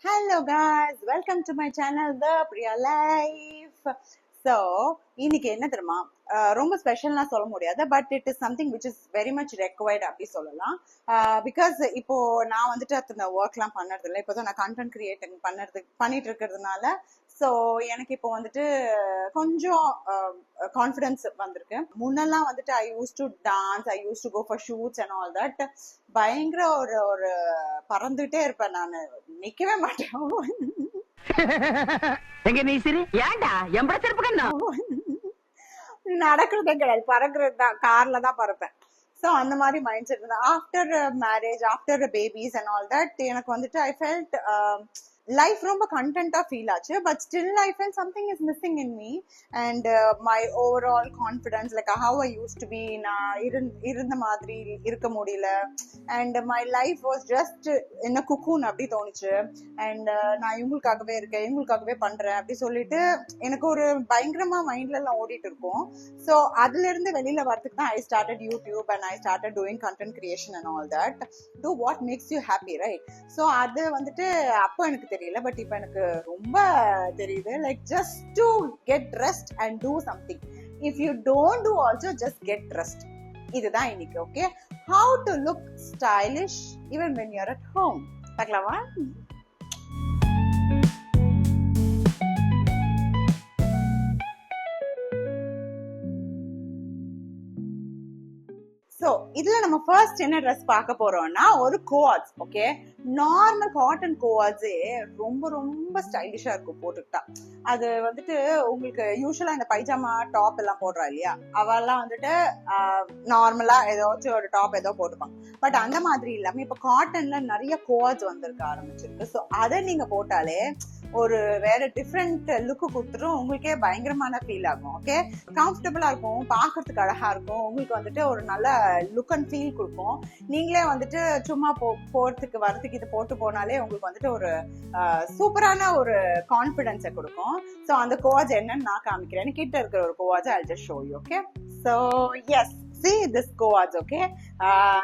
Hello guys, welcome to my channel The Priya Life. So, இன்னைக்கு என்ன தெரியுமா, ரொம்ப ஸ்பெஷல்னா சொல்ல முடியாது, but it is something which is very much required அப்படி சொல்லலாம். பிகாஸ் இப்போ நான் வந்துட்டு அந்த ஒர்க்லாம் பண்ணுறது இல்லை, இப்போதான் நான் கண்டென்ட் கிரியேட்டிங் பண்ணிட்டு இருக்கிறதுனால ஸோ எனக்கு இப்போ வந்துட்டு கொஞ்சம் கான்ஃபிடன்ஸ் வந்திருக்கு. முன்னெல்லாம் வந்துட்டு I use to dance, I use to go for shoots and all that. பயங்கர ஒரு ஒரு பறந்துட்டே இருப்பேன், நான் நிக்கவே மாட்டேன். நடக்கிறதே கிடையாது, பறக்கிறது தான், கார்ல தான் பறப்பேன். ஸோ அந்த மாதிரி மைண்ட் செட் தான். After marriage, after babies and all that எனக்கு வந்துட்டு ஐ ஃபெல்ட் லைஃப் ரொம்ப கண்டென்ட்டா ஃபீல் ஆச்சு. But still I felt something is missing in me and my overall confidence, like how I use to be, நான் இருந்த மாதிரி இருக்க முடியல. And my life was just என்ன குக்கூன் அப்படி தோணுச்சு. அண்ட் நான் இவங்களுக்காகவே இருக்கேன், இவங்களுக்காகவே பண்றேன் அப்படி சொல்லிட்டு எனக்கு ஒரு பயங்கரமா மைண்ட்ல எல்லாம் ஓடிட்டு இருக்கும். ஸோ அதுல இருந்து வெளியில வரதுக்கு தான் I started YouTube and I started doing content creation and all that. Do what makes you happy, right? So அது வந்துட்டு அப்போ எனக்கு தெரியல, பட் இப்போ எனக்கு ரொம்ப தெரியுது. Like just to get rest and do something. If you don't do also just get rest. இதுதான் இன்னைக்கு. Okay, how to look stylish even when you're at home. பார்க்கலாமா? ஸோ இதுல நம்ம ஃபர்ஸ்ட் என்ன ட்ரெஸ் பார்க்க போறோம்னா ஒரு கோவாட்ஸ். ஓகே, நார்மல் காட்டன் கோவாட்ஸே ரொம்ப ரொம்ப ஸ்டைலிஷா இருக்கும் போட்டுக்கிட்டா. அது வந்துட்டு உங்களுக்கு யூஸ்வலா இந்த பைஜாமா டாப் எல்லாம் போடுறா இல்லையா, அவெல்லாம் வந்துட்டு நார்மலா ஏதாச்சும் ஒரு டாப் ஏதோ போட்டுப்பாங்க. பட் அந்த மாதிரி இல்லாம இப்ப காட்டன்ல நிறைய கோவாட்ஸ் வந்திருக்க ஆரம்பிச்சிருக்கு. ஸோ அதை நீங்க போட்டாலே ஒரு வேற டிஃப்ரெண்ட் லுக்கு கொடுத்துரும், உங்களுக்கே பயங்கரமான ஃபீல் ஆகும். ஓகே, கம்ஃபர்டபுளா இருக்கும், பாக்குறதுக்கு அழகா இருக்கும், உங்களுக்கு வந்துட்டு ஒரு நல்ல லுக் அண்ட் ஃபீல் கொடுக்கும். நீங்களே வந்துட்டு சும்மா போறதுக்கு வரதுக்கு இது போட்டு போனாலே உங்களுக்கு வந்துட்டு ஒரு சூப்பரான ஒரு கான்ஃபிடன்ஸை கொடுக்கும். ஸோ அந்த கோவாஜ் என்னன்னு நான் காமிக்கிறேன். கிட்ட இருக்கிற ஒரு கோவாஜ் I'll just show you. Okay, so yes, see this கோவாஜ். Okay,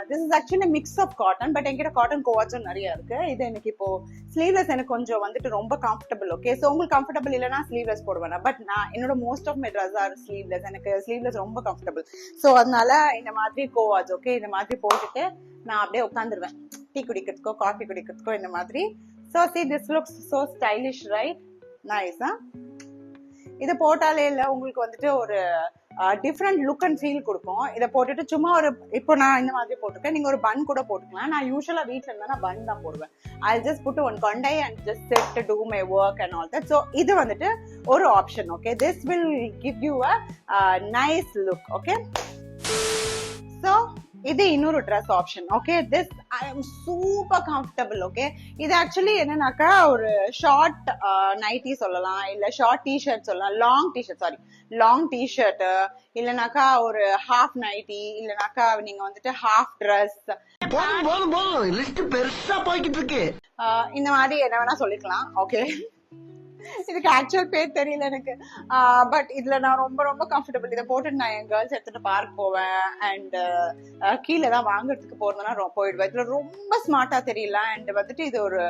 this is actually a mix of cotton, but என்கிட்ட காட்டன் கோவாஜும் நிறைய இருக்கு. இது எனக்கு இப்போ ஸ்லீவ்லெஸ் எனக்கு கொஞ்சம் வந்துட்டு ரொம்ப கம்ஃபர்டபுள். ஓகே, ஸோ உங்களுக்கு கம்ஃபர்டபுள் இல்லைன்னா ஸ்லீவ்லெஸ் போடுவேன், பட் நான் என்னோட most of my dress are sleeveless. எனக்கு ஸ்லீவ்லெஸ் ரொம்ப கம்ஃபர்டபுள். ஸோ அதனால இந்த மாதிரி கோவாஜ், ஓகே, இந்த மாதிரி போட்டுட்டு நான் அப்படியே உட்காந்துருவேன் டீ குடிக்கிறதுக்கோ காஃபி குடிக்கிறதுக்கோ இந்த மாதிரி. So see this looks so stylish, right? Nice, huh? இதை போட்டாலே இல்லை உங்களுக்கு வந்துட்டு ஒரு டிஃப்ரெண்ட் லுக் அண்ட் ஃபீல் கொடுக்கும். இதை போட்டுட்டு சும்மா ஒரு, இப்போ நான் இந்த மாதிரி போட்டிருக்கேன், நீங்க ஒரு பன் கூட போட்டுக்கலாம். நான் யூஸ்வலா வீட்டுல இருந்தா பன் தான் போடுவேன். I'll just put one Kondai and just sit to do my work and all that. So இது வந்துட்டு ஒரு option. Okay, this will give you a nice look. Okay, so இது இன்னொரு dress option. Okay, this I am super comfortable. Okay, இது actually என்னன்னாக்கா ஒரு short nightie சொல்லலாம், இல்ல ஷார்ட் டிஷர்ட் சொல்லலாம், லாங் டிஷர்ட், இல்லனாக்கா ஒரு ஹாஃப் நைட்டி, இல்லனாக்கா நீங்க வந்துட்டு ஹாஃப் ட்ரெஸ், இந்த மாதிரி என்ன வேணா சொல்லிக்கலாம். ஓகே, இதுக்கு ஆக்சுவல் பேர் தெரியல எனக்கு, பட் இதுல நான் ரொம்ப ரொம்ப கம்ஃபர்டபுள். இதை போட்டு நான் என் கேர்ள்ஸ் எடுத்துட்டு பார்க் போவேன் அண்ட் கீழே தான் வாங்குறதுக்கு போறதுனா போயிடுவேன். இதுல ரொம்ப ஸ்மார்ட்டா தெரியல அண்ட் வந்துட்டு இது ஒரு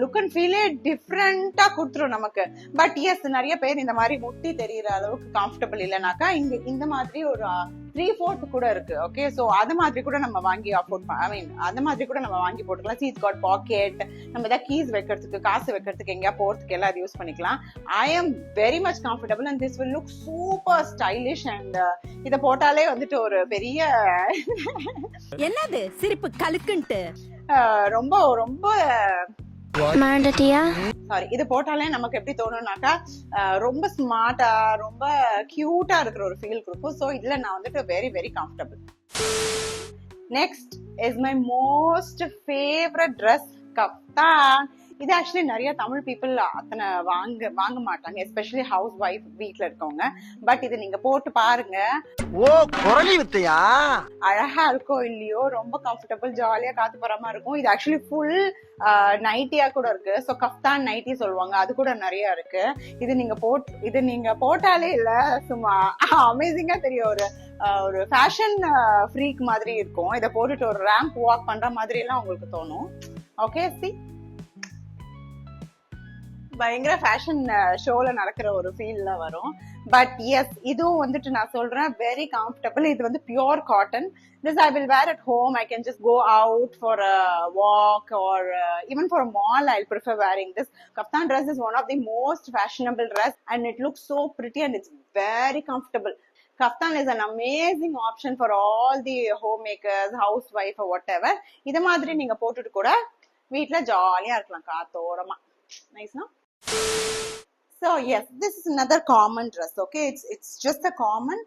லுக் அண்ட் ஃபீலே டிஃப்ரெண்டா கொடுத்துரும் நமக்கு. பட் எஸ், நிறைய பேர் இந்த மாதிரி முட்டி தெரியற அளவுக்கு கம்ஃபர்டபுள் இல்லைனாக்கா இங்க இந்த மாதிரி ஒரு 3/4 கூட இருக்கு. ஓகே, சோ அது மாதிரி கூட நம்ம வாங்கி அந்த மாதிரி கூட நம்ம வாங்கி போட்டுக்கலாம். சீட் காட் பாக்கெட், நம்ம ஏதாவது கீஸ் வைக்கிறதுக்கு, காசு வைக்கிறதுக்கு, எங்கேயா போறதுக்கு எல்லாம் யூஸ் பண்ணிக்கலாம். I am very much comfortable and this will look super stylish. And இதை போட்டாலே வந்துட்டு ஒரு பெரிய என்னது சிரிப்பு கலுக்குன்ட்டு ரொம்ப ரொம்ப சாரி, இது போட்டாலே நமக்கு எப்படி தோணும்னாக்கா ரொம்ப ஸ்மார்ட்டா ரொம்ப கியூட்டா இருக்கிற ஒரு ஃபீல் கொடுக்கும். ஸோ இதுல நான் வந்துட்டு very very comfortable. Next is my most favourite dress, kaftan. இது ஆக்சுவலி நிறைய தமிழ் பீப்புள் அத்தனை வாங்க மாட்டாங்க, எஸ்பெஷலி ஹவுஸ் ஒய்ஃப் வீட்டுல இருக்கவங்க. பட் இது நீங்க போட்டு பாருங்க, அழகா இருக்கோ இல்லையோ, ரொம்ப கம்ஃபர்டபுள், ஜாலியா காத்து போறாம இருக்கும். இது ஆக்சுவலி ஃபுல் நைட்டியா கூட இருக்கு. ஸோ கஃப்தான் நைட்டி சொல்லுவாங்க, அது கூட நிறைய இருக்கு. இது நீங்க போட்டாலே இல்ல, சும்மா அமேசிங்கா தெரியும். ஒரு ஃபேஷன் ஃப்ரீக் மாதிரி இருக்கும். இதை போட்டுட்டு ஒரு ரேம்ப் வாக் பண்ற மாதிரி எல்லாம் உங்களுக்கு தோணும். ஓகே, சி பயங்கர ஃபேஷன் ஷோல நடக்கிற ஒரு ஃபீல்ல வரும். பட் எஸ், இதுவும் வந்துட்டு நான் சொல்றேன் வெரி கம்ஃபர்டபுள். இது வந்து pure cotton. This I will wear at home. I can just go out for a walk or even for a mall. I'll prefer wearing this. Kaftan dress is one of the most fashionable dress and it looks so pretty and it's very comfortable. Kaftan is an amazing option for all the homemakers, housewife or whatever. இத மாதிரி நீங்க போட்டுட்டு கூட வீட்ல ஜாலியா இருக்கலாம் காத்தோரமா. Nice, no? So yes, this is another common dress. Okay, it's just a common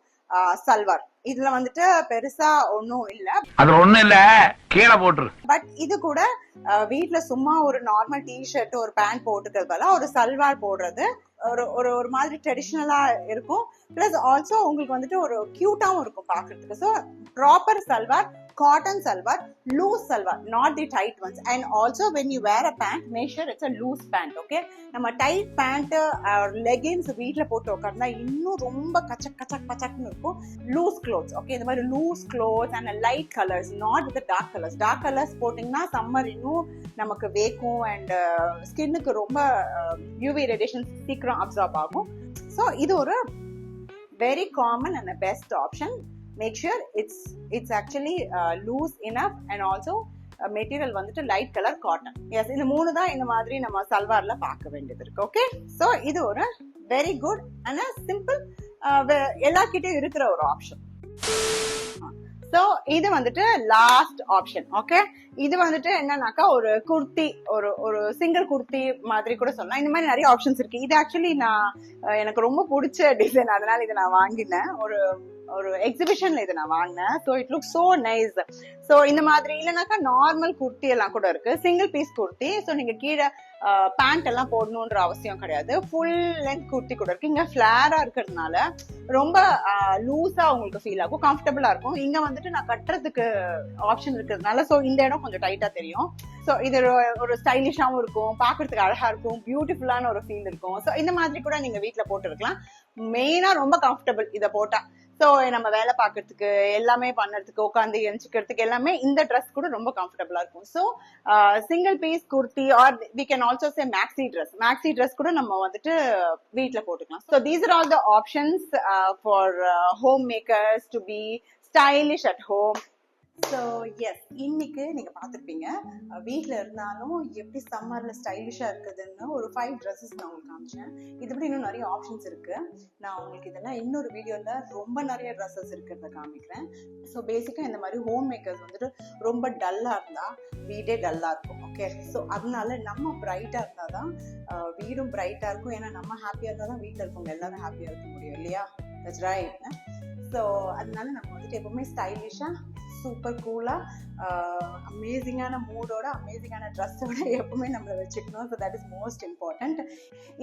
salwar. இதுல வந்துட்டு பெருசா ஒன்னும் இல்ல, அது ஒண்ணும் இல்ல, கீழே போட்டுரு. பட் இது கூட வீட்ல சும்மா ஒரு நார்மல் டி-ஷர்ட் ஒரு பேண்ட் போட்டுக்கிறது பதிலா ஒரு சல்வார் போடுறது ஒரு மாதிரி ட்ரெடிஷ்னலா இருக்கும். பிளஸ் ஆல்சோ உங்களுக்கு வந்துட்டு ஒரு கியூட்டாவும் இருக்கும் பாக்குறதுக்கு. So proper salwar, cotton salwar, loose salwar, not the tight ones. And also when you wear a pant, make sure it's a loose pant. Okay, நம்ம டைட் பேண்ட் லெகின்ஸ் வீட்ல போட்டு உட்கார்ந்தா இன்னும் ரொம்ப கச்சக் கச்சக் பச்சக்னு இருக்கும். லூஸ் க்ளோத்ஸ், ஓகே, இந்த மாதிரி loose clothes and light colours, not with dark colours. Dark colours போட்டீங்கன்னா சம்மர் இன்னும் நமக்கு வேக்கும் அண்ட் ஸ்கின்னுக்கு ரொம்ப யூவி ரேடியேஷன் சீக்கிரம் அப்சார்ப் ஆகும். ஸோ இது ஒரு very common and the best option. Make sure it's actually loose enough and also material வந்துட்டு லைட் கலர் காட்டன். எஸ், இந்த மூணு தான் இந்த மாதிரி நம்ம சல்வார்ல பார்க்க வேண்டியது இருக்கு. ஓகே, ஸோ இது ஒரு வெரி குட் அண்ட் சிம்பிள் எல்லார்கிட்டயும் இருக்கிற ஒரு ஆப்ஷன். ஸோ இது வந்துட்டு லாஸ்ட் ஆப்ஷன். ஓகே, இது வந்துட்டு என்னன்னாக்கா ஒரு குர்த்தி, ஒரு சிங்கிள் குர்த்தி மாதிரி கூட சொல்லலாம். இந்த மாதிரி நிறைய ஆப்ஷன்ஸ் இருக்கு. இது ஆக்சுவலி எனக்கு ரொம்ப பிடிச்ச டிசைன், அதனால இதை நான் வாங்கினேன். ஒரு எக்ஸிபிஷன்ல இதை நான் வாங்கினேன். So it look so nice. So இந்த மாதிரி இல்லைனாக்கா நார்மல் குர்த்தி எல்லாம் கூட இருக்கு, சிங்கிள் பீஸ் குர்த்தி. ஸோ நீங்க கீழே பேண்ட் எல்லாம் போடணுன்ற அவசியம் கிடையாது. ஃபுல் லென்த் குர்த்தி கூட இருக்கு. இங்க ஃபிளாரா இருக்கிறதுனால ரொம்ப லூஸா உங்களுக்கு ஃபீல் ஆகும், கம்ஃபர்டபுளா இருக்கும். இங்க வந்துட்டு நான் கட்டுறதுக்கு ஆப்ஷன் இருக்கிறதுனால ஸோ இந்த இடம் கொஞ்சம் டைட்டா தெரியும். ஸோ இது ஒரு ஸ்டைலிஷாவும் இருக்கும், பாக்குறதுக்கு அழகா இருக்கும், பியூட்டிஃபுல்லான ஒரு ஃபீல் இருக்கும். ஸோ இந்த மாதிரி கூட நீங்க வீட்டுல போட்டு இருக்கலாம். மெயினா ரொம்ப கம்ஃபர்டபுள் இதை போட்டா. ஸோ நம்ம வேலை பார்க்கறதுக்கு எல்லாமே பண்ணுறதுக்கு உட்காந்து எழுச்சிக்கிறதுக்கு எல்லாமே இந்த ட்ரெஸ் கூட ரொம்ப கம்ஃபர்டபுளா இருக்கும். So single piece kurti or we can also say maxi dress கூட நம்ம வந்துட்டு வீட்டில் போட்டுக்கலாம். So these are all the options for homemakers to be stylish at home. So yes, இன்னைக்கு நீங்க பார்த்துருப்பீங்க வீட்டில் இருந்தாலும் எப்படி சம்மர்ல ஸ்டைலிஷா இருக்குதுன்னு ஒரு 5 ட்ரெஸ்ஸஸ் நான் உங்களுக்கு காமிச்சேன். இதுபடி இன்னும் நிறைய ஆப்ஷன்ஸ் இருக்கு. நான் உங்களுக்கு இதெல்லாம் இன்னொரு வீடியோல ரொம்ப நிறைய ட்ரெஸ்ஸஸ் இருக்கிறத காமிக்கிறேன். ஸோ பேசிக்கா இந்த மாதிரி ஹோம் மேக்கர்ஸ் வந்துட்டு ரொம்ப டல்லா இருந்தா வீடே டல்லா இருக்கும். ஓகே, ஸோ அதனால நம்ம பிரைட்டா இருந்தாதான் வீடும் பிரைட்டா இருக்கும். ஏன்னா நம்ம ஹாப்பியா இருந்தாதான் வீட்டில் இருக்கவங்க எல்லாரும் ஹாப்பியா இருக்க முடியும் இல்லையா? That's right. ஸோ அதனால நம்ம வந்துட்டு எப்பவுமே ஸ்டைலிஷா சூப்பர் கூலா அமேசிங்கான மூடோட அமேசிங்கான ட்ரெஸ்ஸோட எப்பவுமே நம்மளை வச்சுக்கணும். So that is most important.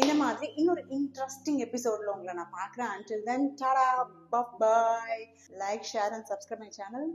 இந்த மாதிரி இன்னொரு இன்ட்ரெஸ்டிங் எபிசோட்ல உங்களை நான் பார்க்குறேன். until then, tada, bye bye. Like, share and subscribe my channel.